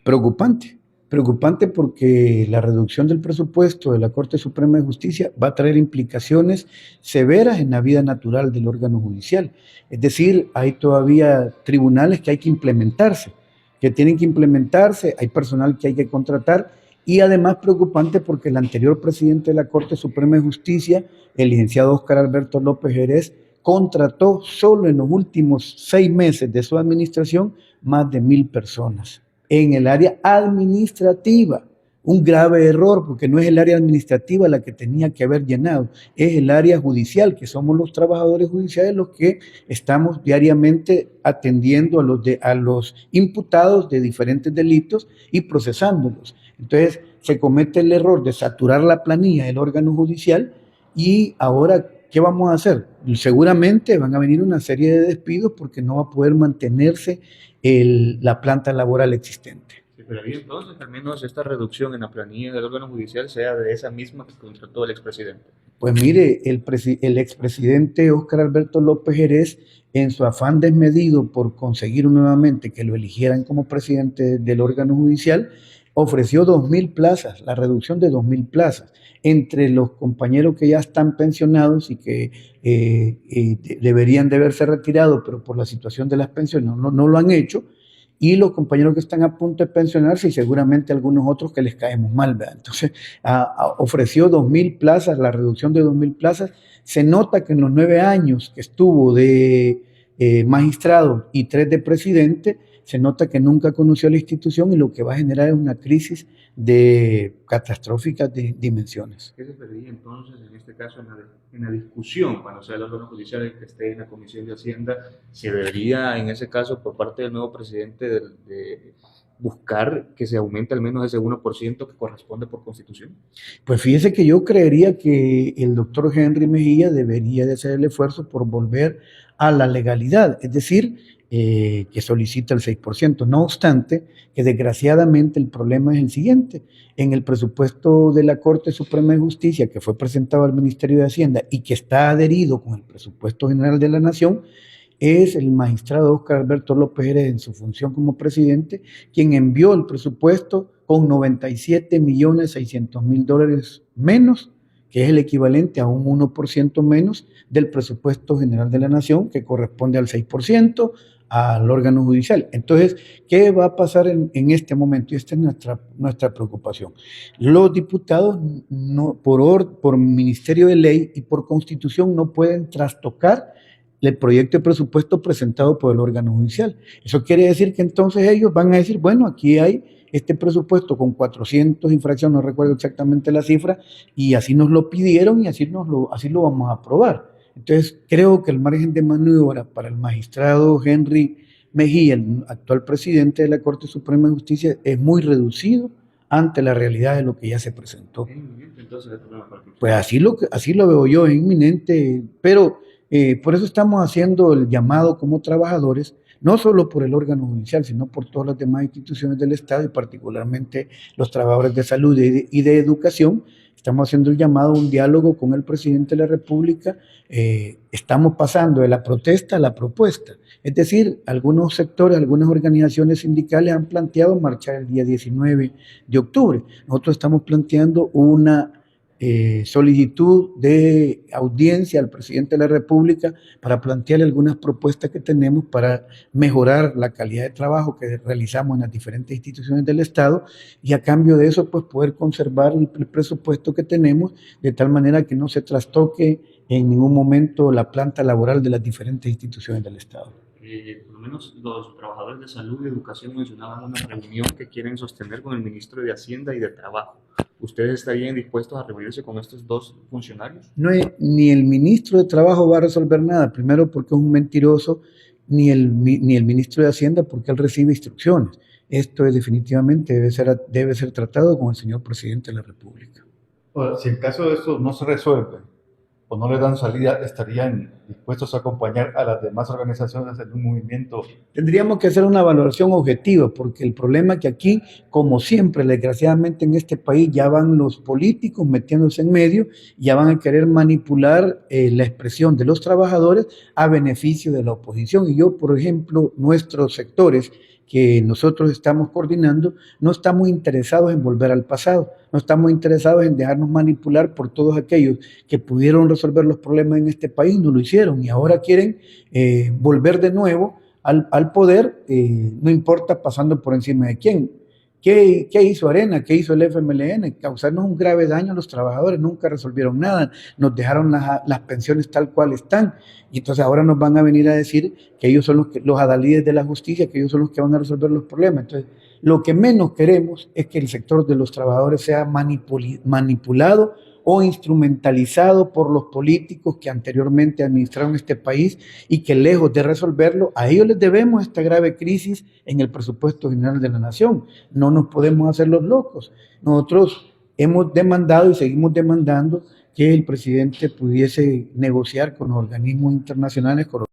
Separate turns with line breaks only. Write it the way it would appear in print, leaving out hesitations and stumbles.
Preocupante, preocupante porque la reducción del presupuesto de la Corte Suprema de Justicia va a traer implicaciones severas en la vida natural del órgano judicial. Es decir, hay todavía tribunales que hay que implementarse, que tienen que implementarse, hay personal que hay que contratar y además preocupante porque el anterior presidente de la Corte Suprema de Justicia, el licenciado Óscar Alberto López Jerez, contrató solo en los últimos 6 meses de su administración más de 1,000 personas en el área administrativa. Un grave error, porque no es el área administrativa la que tenía que haber llenado, es el área judicial, que somos los trabajadores judiciales los que estamos diariamente atendiendo a los imputados de diferentes delitos y procesándolos. Entonces, se comete el error de saturar la planilla del órgano judicial y ahora, ¿qué vamos a hacer? Seguramente van a venir una serie de despidos porque no va a poder mantenerse la planta laboral existente.
Sí, pero ahí entonces, al menos esta reducción en la planilla del órgano judicial sea de esa misma que contrató el expresidente.
Pues mire, el expresidente Óscar Alberto López Jerez, en su afán desmedido por conseguir nuevamente que lo eligieran como presidente del órgano judicial, ofreció 2,000 plazas, la reducción de 2,000 plazas entre los compañeros que ya están pensionados y que deberían de haberse retirado, pero por la situación de las pensiones no lo han hecho, y los compañeros que están a punto de pensionarse y seguramente algunos otros que les caemos mal, ¿verdad? Entonces, ofreció 2,000 plazas, la reducción de 2,000 plazas. Se nota que en los 9 años que estuvo de magistrado y 3 de presidente, se nota que nunca conoció la institución y lo que va a generar es una crisis de catastróficas dimensiones.
¿Qué se pediría entonces en este caso en la discusión cuando sea el órgano judicial el que esté en la Comisión de Hacienda? ¿Se debería en ese caso por parte del nuevo presidente de buscar que se aumente al menos ese 1% que corresponde por constitución?
Pues fíjese que yo creería que el doctor Henry Mejía debería de hacer el esfuerzo por volver a la legalidad, es decir, que solicita el 6%. No obstante, que desgraciadamente el problema es el siguiente. En el presupuesto de la Corte Suprema de Justicia, que fue presentado al Ministerio de Hacienda y que está adherido con el presupuesto general de la Nación, es el magistrado Óscar Alberto López Jerez, en su función como presidente, quien envió el presupuesto con 97.600.000 dólares menos, que es el equivalente a un 1% menos del presupuesto general de la Nación, que corresponde al 6% al órgano judicial. Entonces, ¿qué va a pasar en este momento? Y esta es nuestra preocupación. Los diputados, por Ministerio de Ley y por Constitución, no pueden trastocar el proyecto de presupuesto presentado por el órgano judicial. Eso quiere decir que entonces ellos van a decir, bueno, aquí hay este presupuesto con 400 infracciones, no recuerdo exactamente la cifra, y así nos lo pidieron y así lo vamos a aprobar. Entonces, creo que el margen de maniobra para el magistrado Henry Mejía, el actual presidente de la Corte Suprema de Justicia, es muy reducido ante la realidad de lo que ya se presentó. Pues así lo veo yo, es inminente, pero por eso estamos haciendo el llamado como trabajadores, no solo por el órgano judicial, sino por todas las demás instituciones del Estado y particularmente los trabajadores de salud y de educación. Estamos haciendo el llamado a un diálogo con el presidente de la República. Estamos pasando de la protesta a la propuesta. Es decir, algunos sectores, algunas organizaciones sindicales han planteado marchar el día 19 de octubre. Nosotros estamos planteando una solicitud de audiencia al presidente de la República para plantearle algunas propuestas que tenemos para mejorar la calidad de trabajo que realizamos en las diferentes instituciones del Estado y a cambio de eso pues poder conservar el presupuesto que tenemos de tal manera que no se trastoque en ningún momento la planta laboral de las diferentes instituciones del Estado.
Por lo menos los trabajadores de salud y educación mencionaban una reunión que quieren sostener con el ministro de Hacienda y de Trabajo. ¿Ustedes estarían dispuestos a reunirse con estos dos funcionarios?
No es, ni el ministro de Trabajo va a resolver nada, primero porque es un mentiroso, ni el ministro de Hacienda porque él recibe instrucciones. Esto es definitivamente debe ser tratado con el señor presidente de la República.
Ahora, si en caso de esto no se resuelve o no le dan salida, ¿estarían dispuestos a acompañar a las demás organizaciones en un movimiento?
Tendríamos que hacer una valoración objetiva, porque el problema es que aquí, como siempre, desgraciadamente en este país, ya van los políticos metiéndose en medio, ya van a querer manipular la expresión de los trabajadores a beneficio de la oposición. Y yo, por ejemplo, nuestros sectores que nosotros estamos coordinando, no estamos interesados en volver al pasado, no estamos interesados en dejarnos manipular por todos aquellos que pudieron resolver los problemas en este país, no lo hicieron y ahora quieren volver de nuevo al poder, no importa pasando por encima de quién. ¿Qué hizo Arena? ¿Qué hizo el FMLN? Causarnos un grave daño a los trabajadores, nunca resolvieron nada, nos dejaron las pensiones tal cual están, y entonces ahora nos van a venir a decir que ellos son los adalides de la justicia, que ellos son los que van a resolver los problemas. Entonces, lo que menos queremos es que el sector de los trabajadores sea manipulado o instrumentalizado por los políticos que anteriormente administraron este país y que lejos de resolverlo, a ellos les debemos esta grave crisis en el presupuesto general de la nación. No nos podemos hacer los locos. Nosotros hemos demandado y seguimos demandando que el presidente pudiese negociar con los organismos internacionales, con